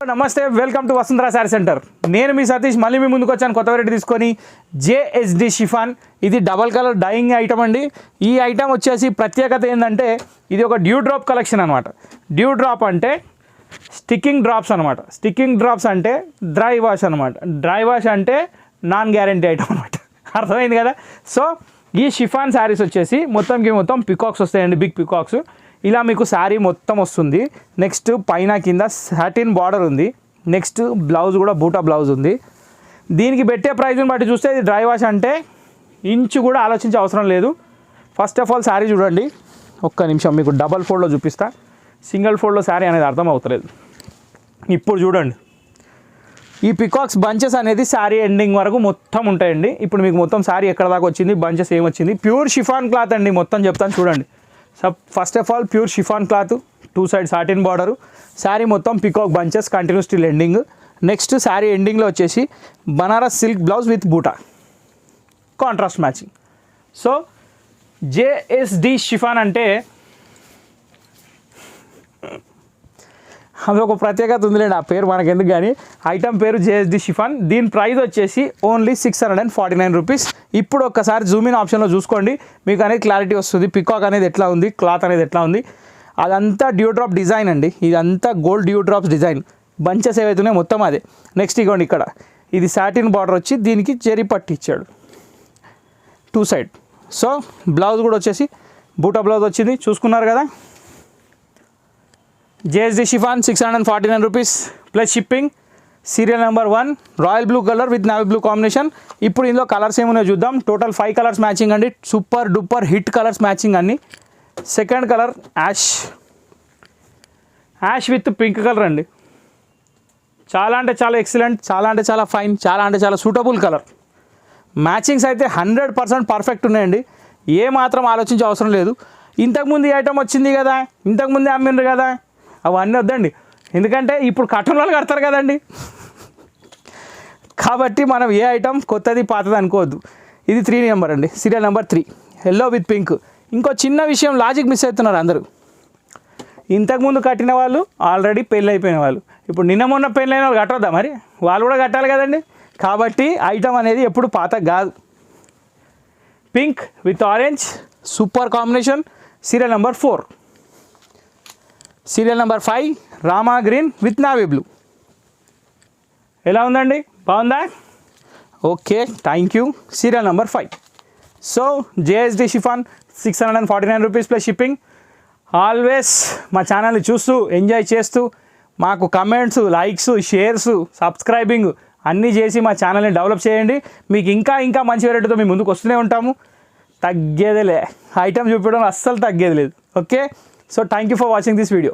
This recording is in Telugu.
నమస్తే, welcome to Vasundhara sari centre. నేను మీ సతీష్ మళ్ళీ మీ ముందుకు వచ్చాను కొత్త వెరైటీ తీసుకొని. జేఎస్డి షిఫాన్, ఇది డబల్ కలర్ డైయింగ్ ఐటమ్ అండి. ఈ ఐటమ్ వచ్చేసి ప్రత్యేకత ఏంటంటే ఇది ఒక డ్యూ డ్రాప్ కలెక్షన్ అనమాట. డ్యూ డ్రాప్ అంటే స్టిక్కింగ్ డ్రాప్స్ అనమాట. స్టిక్కింగ్ డ్రాప్స్ అంటే డ్రై వాష్ అనమాట. డ్రై వాష్ అంటే నాన్ గ్యారంటీ ఐటమ్ అనమాట. అర్థమైంది కదా. సో ఈ షిఫాన్ శారీస్ వచ్చేసి మొత్తం పికాక్స్ వస్తాయండి, బిగ్ పికాక్స్. ఇలా మీకు శారీ మొత్తం వస్తుంది. నెక్స్ట్ పైన కింద సాటిన్ బార్డర్ ఉంది. నెక్స్ట్ బ్లౌజ్ కూడా బూటా బ్లౌజ్ ఉంది. దీనికి పెట్టే ప్రైజ్ని బట్టి చూస్తే ఇది డ్రై వాష్ అంటే ఇంచు కూడా ఆలోచించే అవసరం లేదు. ఫస్ట్ ఆఫ్ ఆల్ శారీ చూడండి, ఒక్క నిమిషం మీకు డబల్ ఫోల్డ్లో చూపిస్తా. సింగిల్ ఫోల్డ్లో శారీ అనేది అర్థం అవుతలేదు. ఇప్పుడు చూడండి, ఈ పికాక్స్ బంచెస్ అనేది శారీ ఎండింగ్ వరకు మొత్తం ఉంటాయండి. ఇప్పుడు మీకు మొత్తం శారీ ఎక్కడ దాకా వచ్చింది, బంచెస్ ఏమొచ్చింది, ప్యూర్ షిఫాన్ క్లాత్ అండి. మొత్తం చెప్తాను చూడండి. First of all pure chiffon cloth, 2 side satin border, sari మొత్తం peacock bunches continues till ending. Next sari ఎండింగ్లో వచ్చేసి Banaras silk blouse with buta contrast matching. So JSD chiffon అంటే అది ఒక ప్రత్యేకత ఉందిలేండి, ఆ పేరు మనకెందుకు కానీ. ఐటమ్ పేరు జేఎస్డి షిఫాన్. దీని ప్రైస్ వచ్చేసి ఓన్లీ 649 రూపీస్. ఇప్పుడు ఒక్కసారి జూమ్ ఇన్ ఆప్షన్లో చూసుకోండి, మీకు అనేది క్లారిటీ వస్తుంది. పికాక్ అనేది ఎట్లా ఉంది, క్లాత్ అనేది ఎట్లా ఉంది. అదంతా డ్యూ డ్రాప్ డిజైన్ అండి. ఇదంతా gold due drops design. Bunches ఏవైతున్నాయో మొత్తం అదే. నెక్స్ట్ ఇగోండి, ఇక్కడ ఇది సాటిన్ బార్డర్ వచ్చి దీనికి జెరీ పట్టి ఇచ్చాడు 2 సైడ్. సో బ్లౌజ్ కూడా వచ్చేసి బూటా బ్లౌజ్ వచ్చింది, చూసుకున్నారు కదా. JSD chiffon 649 rupees plus shipping. Serial number 1 royal blue colour with navy blue combination. ఇప్పుడు ఇందులో కలర్స్ ఏమున్నాయో చూద్దాం. టోటల్ 5 కలర్స్ మ్యాచింగ్ అండి. Super duper hit colours matching అన్ని. Second colour ash with pink colour అండి. చాలా అంటే చాలా ఎక్సలెంట్, చాలా అంటే చాలా ఫైన్, చాలా అంటే చాలా సూటబుల్ కలర్. మ్యాచింగ్స్ అయితే 100% పర్ఫెక్ట్ ఉన్నాయండి. ఏ మాత్రం ఆలోచించే అవసరం లేదు. ఇంతకుముందు ఈ ఐటమ్ వచ్చింది కదా, ఇంతకుముందే అమ్మిండ్రు కదా, అవన్నీ వద్దండి. ఎందుకంటే ఇప్పుడు కట్టణాలు కడతారు కదండి. కాబట్టి మనం ఏ ఐటమ్ కొత్తది పాతది అనుకోవద్దు. ఇది 3 నెంబర్ అండి, serial number 3 yellow with pink. ఇంకో చిన్న విషయం, లాజిక్ మిస్ అవుతున్నారు అందరూ. ఇంతకుముందు కట్టిన వాళ్ళు ఆల్రెడీ పెళ్ళి అయిపోయిన వాళ్ళు, ఇప్పుడు నిన్న మొన్న పెళ్ళైన వాళ్ళు కట్టొద్దా మరి? వాళ్ళు కూడా కట్టాలి కదండి. కాబట్టి ఐటమ్ అనేది ఎప్పుడు పాత కాదు. Pink with orange super combination. Serial number 4. Serial number 5 Rama green with navy blue. ఎలా ఉందండి, బాగుందా? Okay, thank you. Serial number 5. So JSD chiffon 649 rupees plus shipping. Always మా ఛానల్ని చూస్తూ ఎంజాయ్ చేస్తూ మాకు కమెంట్స్, లైక్స్, షేర్స్, సబ్స్క్రైబింగ్ అన్నీ చేసి మా ఛానల్ని డెవలప్ చేయండి. మీకు ఇంకా మంచి వెరైటీతో మేము ముందుకు వస్తూనే ఉంటాము. తగ్గేదేలే, ఐటమ్ చూపించడం అస్సలు తగ్గేది లేదు. Okay, so thank you for watching this video.